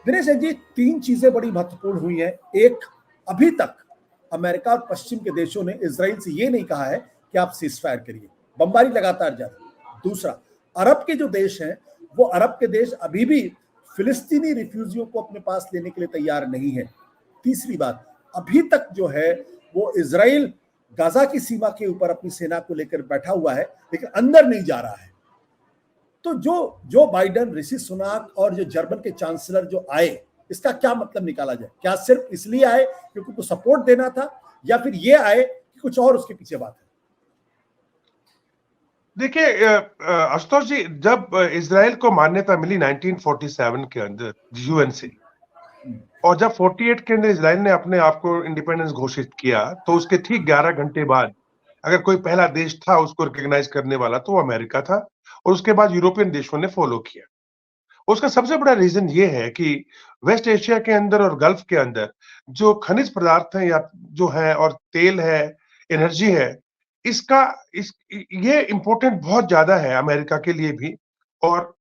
दिनेश जी, तीन चीजें बड़ी महत्वपूर्ण हुई हैं। एक, अभी तक अमेरिका और पश्चिम के देशों ने इजराइल से ये नहीं कहा है कि आप सीजफायर करिए, बमबारी लगातार जारी है। दूसरा, अरब के जो देश हैं, वो अरब के देश अभी भी फिलिस्तीनी रिफ्यूजियों को अपने पास लेने के लिए तैयार नहीं है। तीसरी बात, अभी तक जो है वो इजराइल गाजा की सीमा के ऊपर अपनी सेना को लेकर बैठा हुआ है, लेकिन अंदर नहीं जा रहा है। तो जो बाइडेन, ऋषि सुनाक और जो जर्मन के चांसलर जो आए, इसका क्या मतलब निकाला जाए? क्या सिर्फ इसलिए आए क्योंकि उनको सपोर्ट देना था, या फिर ये आए कि कुछ और उसके पीछे बात है? देखिए आशुतोष जी, जब इजराइल को मान्यता मिली 1947 के अंदर यूएन से, और जब 48 के अंदर इजराइल ने अपने आप को इंडिपेंडेंस घोषित किया, तो उसके ठीक 11 घंटे बाद अगर कोई पहला देश था उसको रिकॉग्नाइज करने वाला तो वो अमेरिका था, और उसके बाद यूरोपियन देशों ने फॉलो किया। उसका सबसे बड़ा रीजन ये है कि वेस्ट एशिया के अंदर और गल्फ के अंदर जो खनिज पदार्थ हैं या जो है, और तेल है, एनर्जी है, इसका ये इंपॉर्टेंट बहुत ज्यादा है अमेरिका के लिए भी और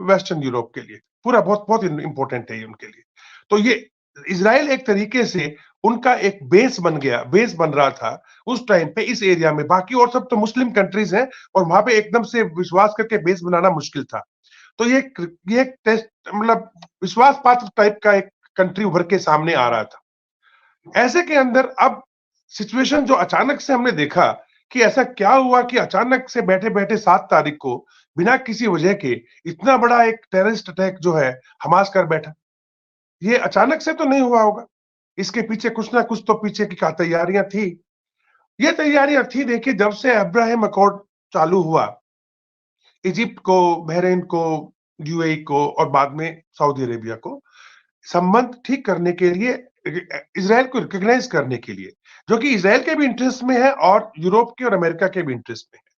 वेस्टर्न यूरोप के लिए। पूरा बहुत बहुत इंपॉर्टेंट है ये उनके लिए। तो ये इजराइल एक तरीके से उनका एक बेस बन रहा था उस टाइम पे इस एरिया में। बाकी और सब तो मुस्लिम कंट्रीज हैं और वहां पे एकदम से विश्वास करके बेस बनाना मुश्किल था। तो ये एक टेस्ट, मतलब विश्वास पात्र टाइप का एक कंट्री उभर के सामने आ रहा था। ऐसे के अंदर अब सिचुएशन जो अचानक से हमने देखा कि ऐसा क्या हुआ कि अचानक से बैठे बैठे 7 तारीख को बिना किसी वजह के इतना बड़ा एक टेररिस्ट अटैक जो है हमास कर बैठा। ये अचानक से तो नहीं हुआ होगा, इसके पीछे कुछ ना कुछ तो पीछे की तैयारियां थी। ये तैयारियां थी, देखिए, जब से अब्राहम अकॉर्ड चालू हुआ, इजिप्ट को, बहरीन को, यूएई को और बाद में सऊदी अरेबिया को संबंध ठीक करने के लिए, इजराइल को रिकॉग्नाइज करने के लिए, जो कि इजराइल के भी इंटरेस्ट में है और यूरोप के और अमेरिका के भी इंटरेस्ट में है।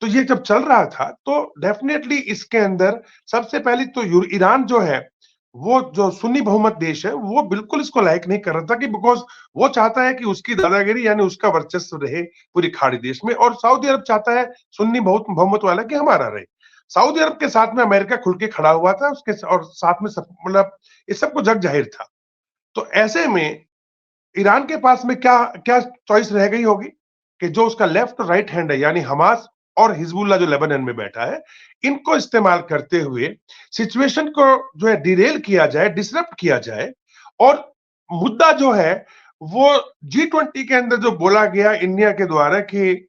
तो ये जब चल रहा था तो डेफिनेटली इसके अंदर सबसे पहले तो ईरान जो है, वो जो सुन्नी बहुमत देश है, वो बिल्कुल इसको लाइक नहीं कर रहा था, कि बिकॉज वो चाहता है कि उसकी दादागिरी यानी उसका वर्चस्व रहे पूरी खाड़ी देश में, और सऊदी अरब चाहता है सुन्नी बहुमत वाला कि हमारा रहे। सऊदी अरब के साथ में अमेरिका खुल के खड़ा हुआ था उसके, और साथ में सब, मतलब ये सबको जग जाहिर था। तो ऐसे में ईरान के पास में क्या क्या चॉइस रह गई होगी कि जो उसका लेफ्ट और राइट हैंड है, यानी हमास और हिजबुल्लाह जो लेबनान में बैठा है, इनको इस्तेमाल करते हुए सिचुएशन को जो है डिरेल किया जाए, डिसरप्ट किया जाए। और मुद्दा जो है वो G20 के अंदर जो बोला गया इंडिया के द्वारा कि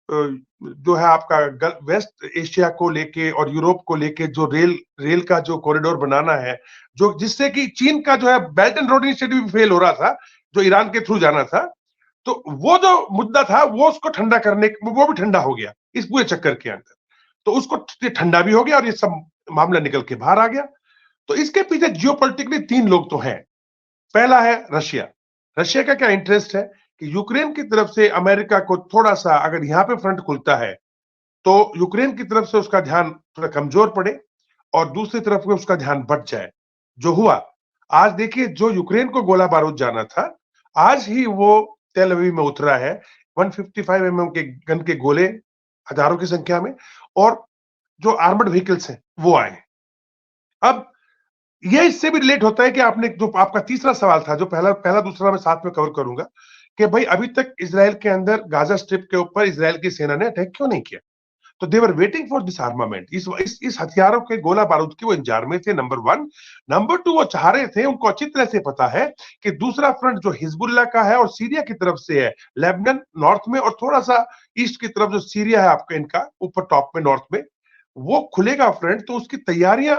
जो है आपका वेस्ट एशिया को लेके और यूरोप को लेके जो रेल का जो कॉरिडोर बनाना है, जो जिससे कि चीन का जो है बेल्ट एंड रोड इनिशिएटिव भी फेल हो रहा था, जो ईरान के थ्रू जाना था, तो वो जो मुद्दा था वो उसको ठंडा करने, वो भी ठंडा हो गया इस पूरे चक्कर के अंदर। तो उसको ठंडा भी हो गया और ये सब मामला निकल के बाहर आ गया। तो इसके पीछे जियोपॉलिटिकली 3 लोग तो हैं। पहला है रशिया। रशिया का क्या इंटरेस्ट है कि यूक्रेन की तरफ से अमेरिका को थोड़ा सा अगर यहां पे फ्रंट खुलता है तो यूक्रेन की तरफ से उसका ध्यान थोड़ा कमजोर पड़े और दूसरी तरफ में उसका ध्यान बढ़ जाए। जो हुआ, आज देखिए, जो यूक्रेन को गोला बारूद जाना था, आज ही वो तेल अवीव में उतरा है। 155 mm के गन के गोले हजारों की संख्या में, और जो आर्मर्ड व्हीकल्स हैं वो आए। अब ये इससे भी रिलेट होता है कि आपने जो आपका तीसरा सवाल था, जो पहला दूसरा मैं साथ में कवर करूंगा, कि भाई अभी तक इजराइल के अंदर गाजा स्ट्रिप के ऊपर इजराइल की सेना ने अटैक क्यों नहीं किया? तो they were waiting for this armament, इस हथियारों के गोला बारूद के वो इंतजार में थे, नंबर 1। नंबर 2, वो चाह रहे थे, उनको अच्छी तरह से पता है कि दूसरा फ्रंट जो हिजबुल्लाह का है और सीरिया की तरफ से है, लेबनान नॉर्थ में और थोड़ा सा ईस्ट की तरफ जो सीरिया है आपका, इनका ऊपर टॉप में नॉर्थ में, वो खुलेगा फ्रंट। तो उसकी तैयारियां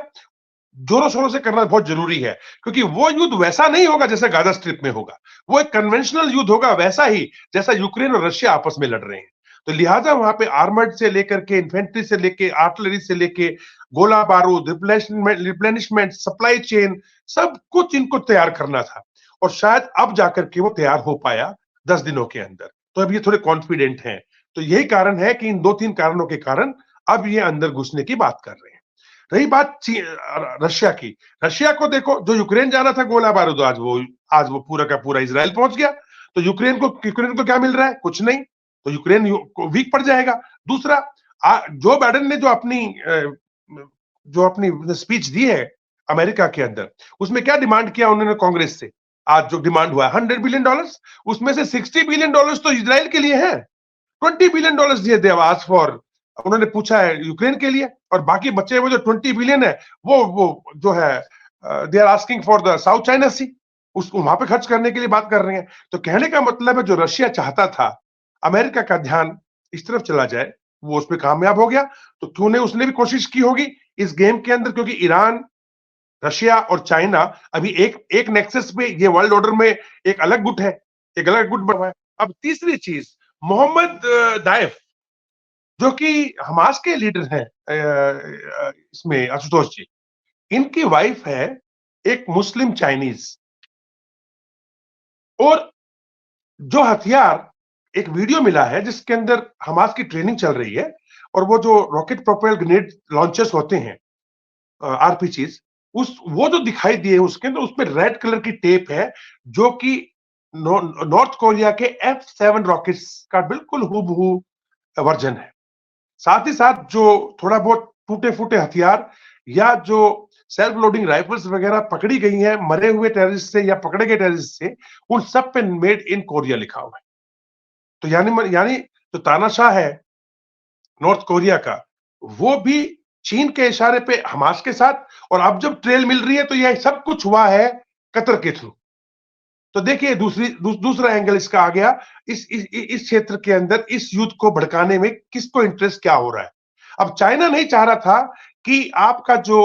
जोरों शोरों से करना बहुत जरूरी है, क्योंकि वो युद्ध वैसा नहीं होगा जैसा गाजा स्ट्रिप में होगा, वो एक कन्वेंशनल युद्ध होगा, वैसा ही जैसा यूक्रेन और रशिया आपस में लड़ रहे हैं। तो लिहाजा वहां पे आर्मर्ड से लेकर के, इन्फेंट्री से लेके, आर्टिलरी से लेके, गोला बारूद, रिप्लेनिशमेंट, सप्लाई चेन, सब कुछ इनको तैयार करना था, और शायद अब जाकर के वो तैयार हो पाया 10 दिनों के अंदर। तो अब ये थोड़े कॉन्फिडेंट हैं। तो यही कारण है कि इन 2-3 कारणों के कारण अब ये अंदर घुसने की बात कर रहे हैं। रही बात रशिया की, रशिया को देखो, जो यूक्रेन जाना था गोला बारूद, आज वो पूरा का पूरा इजराइल पहुंच गया। तो यूक्रेन को क्या मिल रहा है? कुछ नहीं। तो यूक्रेन वीक पड़ जाएगा। दूसरा, जो बाइडेन ने जो अपनी स्पीच दी है अमेरिका के अंदर। उसमें क्या डिमांड किया उन्होंने कांग्रेस से? आज जो डिमांड हुआ है $100 बिलियन, उसमें से $60 बिलियन तो इजराइल के लिए है। $20 बिलियन दिए दे आज फॉर, उन्होंने पूछा है यूक्रेन के लिए, और बाकी बचे वो जो $20 बिलियन है वो जो है they are asking for the South China Sea, उसको वहां पे खर्च करने के लिए बात कर रहे हैं। तो कहने का मतलब है जो रशिया चाहता था अमेरिका का ध्यान इस तरफ चला जाए, वो उस पर कामयाब हो गया। तो क्यों नहीं उसने भी कोशिश की होगी इस गेम के अंदर, क्योंकि ईरान, रशिया और चाइना अभी एक नेक्सस पे, ये वर्ल्ड ऑर्डर में एक अलग गुट है, एक अलग गुट बना है। अब तीसरी चीज, मोहम्मद दाइफ जो कि हमास के लीडर हैं इसमें, आशुतोष जी, इनकी वाइफ है एक मुस्लिम चाइनीज, और जो हथियार, एक वीडियो मिला है जिसके अंदर हमास की ट्रेनिंग चल रही है, और वो जो रॉकेट प्रोपेल्ड ग्रेनेड लॉन्चर्स होते हैं आरपीजीज, वो जो दिखाई दिए उसके अंदर, उसमें रेड कलर की टेप है जो कि नॉर्थ कोरिया के F-7 रॉकेट्स का बिल्कुल हूबहू वर्जन है। साथ ही साथ जो थोड़ा बहुत टूटे फूटे हथियार या जो सेल्फ लोडिंग राइफल्स वगैरह पकड़ी गई हैं मरे हुए टेररिस्ट से या पकड़े गए टेररिस्ट से, उन सब पे मेड इन कोरिया लिखा हुआ है। तो यानी तो तानाशाह है नॉर्थ कोरिया का, वो भी चीन के इशारे पे हमास के साथ, और अब जब ट्रेल मिल रही है तो यह सब कुछ हुआ है कतर के थ्रू। तो देखिए दूसरा एंगल इसका आ गया, इस क्षेत्र के अंदर इस युद्ध को भड़काने में किसको इंटरेस्ट क्या हो रहा है। अब चाइना नहीं चाह रहा था कि आपका जो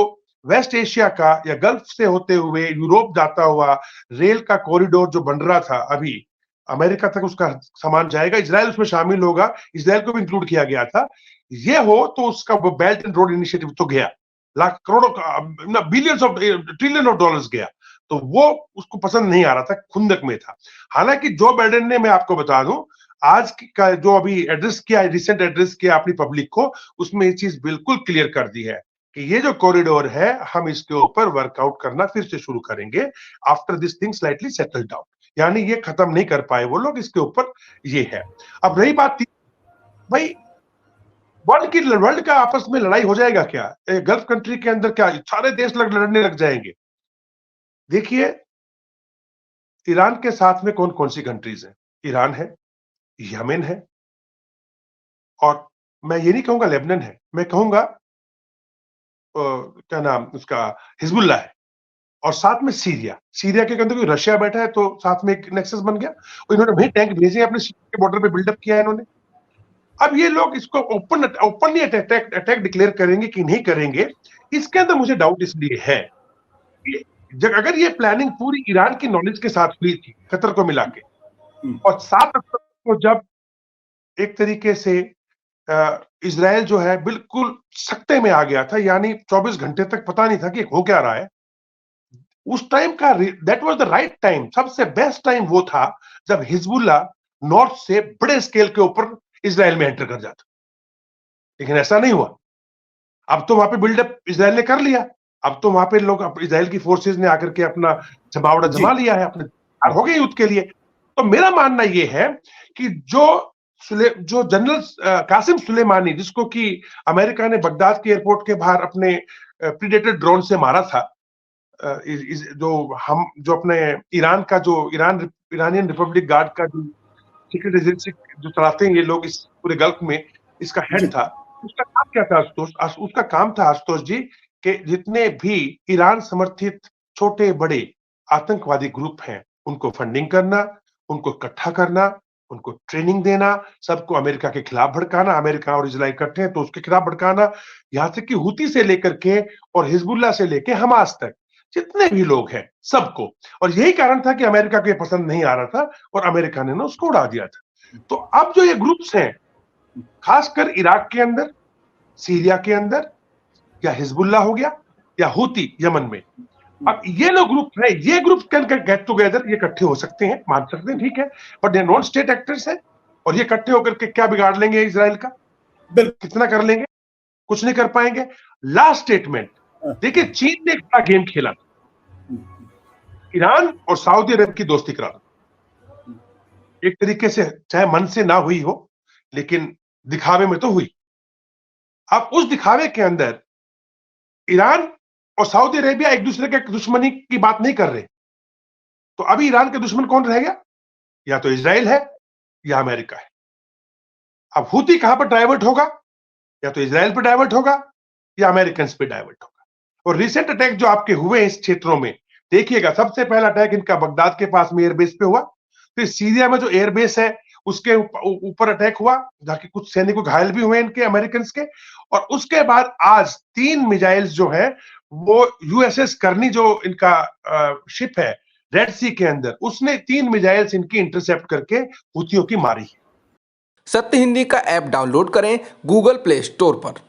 वेस्ट एशिया का या गल्फ से होते हुए यूरोप जाता हुआ रेल का कॉरिडोर जो बन रहा था, अभी अमेरिका तक उसका सामान जाएगा, इजराइल उसमें शामिल होगा, इजराइल को भी इंक्लूड किया गया था, ये हो तो उसका वो बेल्ट एंड रोड इनिशिएटिव तो गया, लाख करोड़ों billions of trillion of dollars गया, तो वो उसको पसंद नहीं आ रहा था, खुंदक में था। हालांकि जो बाइडेन ने, मैं आपको बता दूं, आज का जो अभी एड्रेस किया, रिसेंट एड्रेस किया अपनी पब्लिक को, उसमें ये चीज बिल्कुल क्लियर कर दी है कि ये जो कॉरिडोर है हम इसके ऊपर वर्कआउट करना फिर से शुरू करेंगे after this thing slightly settle down. यानी ये खत्म नहीं कर पाए वो लोग, इसके ऊपर ये है। अब रही बात भाई, वर्ल्ड का आपस में लड़ाई हो जाएगा क्या गल्फ कंट्री के अंदर? क्या सारे देश लड़ने लग जाएंगे? देखिए, ईरान के साथ में कौन कौन सी कंट्रीज हैं? ईरान है, यमन है, और मैं ये नहीं कहूंगा लेबनान है, मैं कहूंगा क्या नाम उसका, हिजबुल्लाह है, और साथ में सीरिया के अंदर कोई रशिया बैठा है तो साथ में एक नेक्सस बन गया, और इन्होंने वही टैंक भेजे अपने सीरिया के बॉर्डर पे बिल्डअप किया है इन्होंने। अब ये लोग इसको ओपनली अटैक डिक्लेयर करेंगे कि नहीं करेंगे, इसके अंदर मुझे डाउट इसलिए है कि अगर ये प्लानिंग पूरी ईरान की नॉलेज के साथ हुई थी, कतर को मिला के, और 7 अक्टूबर को जब एक तरीके से इजराइल जो है बिल्कुल सख्ते में आ गया था, यानी 24 घंटे तक पता नहीं था कि हो क्या रहा है, उस टाइम का that was the right time, सबसे बेस्ट टाइम वो था जब हिजबुल्लाह नॉर्थ से बड़े स्केल के ऊपर इजराइल में एंटर कर जाता। लेकिन ऐसा नहीं हुआ। अब तो वहां पे बिल्डअप इजराइल ने कर लिया, अब तो वहां पे लोग, इजराइल की फोर्सेस ने आकर के अपना जमावड़ा जमा लिया है, अपने हो गए युद्ध के लिए। तो मेरा मानना यह है कि जो जनरल कासिम सुलेमानी, जिसको कि अमेरिका ने बगदाद के एयरपोर्ट के बाहर अपने प्रीडेटर ड्रोन से मारा था, जो अपने ईरान का जो इरानियन रिपब्लिक गार्ड का जो सीक्रेट एजेंसी जो चलाते हैं ये लोग इस पूरे गल्फ में, इसका हेड था, उसका काम क्या था आशुतोष? उसका काम था आशुतोष जी कि जितने भी ईरान समर्थित छोटे बड़े आतंकवादी ग्रुप हैं उनको फंडिंग करना, उनको इकट्ठा करना, उनको ट्रेनिंग देना, सबको अमेरिका के खिलाफ भड़काना, अमेरिका और इजराइल इकट्ठे हैं तो उसके खिलाफ भड़काना, यहां तक कि हुती से लेकर के और हिजबुल्लाह से लेकर हमास तक जितने भी लोग हैं सबको। और यही कारण था कि अमेरिका को ये पसंद नहीं आ रहा था और अमेरिका ने ना उसको उड़ा दिया था। तो अब जो ये ग्रुप्स हैं, खासकर इराक के अंदर, सीरिया के अंदर, या हिजबुल्लाह हो गया या हुती यमन में, अब ये लोग ग्रुप है, ये ग्रुप कैन गेट टुगेदर, ये इकट्ठे हो सकते हैं, मान सकते हैं, ठीक है, बट ये नॉन स्टेट एक्टर्स हैं, और ये इकट्ठे होकर के क्या बिगाड़ लेंगे इजराइल का? कितना कर लेंगे? कुछ नहीं कर पाएंगे। लास्ट स्टेटमेंट देखिए, चीन ने एक बड़ा गेम खेला, ईरान और सऊदी अरब की दोस्ती करा, एक तरीके से चाहे मन से ना हुई हो लेकिन दिखावे में तो हुई। अब उस दिखावे के अंदर ईरान और सऊदी अरेबिया एक दूसरे के दुश्मनी की बात नहीं कर रहे। तो अभी ईरान के दुश्मन कौन रह गया? या तो इजराइल है या अमेरिका है। अब हूती कहां पर डाइवर्ट होगा? या तो इजराइल पर डाइवर्ट होगा या अमेरिकन पे डाइवर्ट होगा। और रिसेंट अटैक जो आपके हुए इस क्षेत्रों में, देखिएगा सबसे पहला अटैक इनका बगदाद के पास में एयरबेस पे हुआ, फिर सीरिया में जो एयरबेस है उसके ऊपर अटैक हुआ, जहां कुछ सैनिक घायल भी हुए इनके अमेरिकन के। और उसके बाद आज 3 मिसाइल्स जो है वो यूएसएस करनी जो इनका शिप है रेड सी के अंदर, उसने 3 मिसाइल्स इनकी इंटरसेप्ट करके हूतियों की मारी। सत्य हिंदी का ऐप डाउनलोड करें गूगल प्ले स्टोर पर।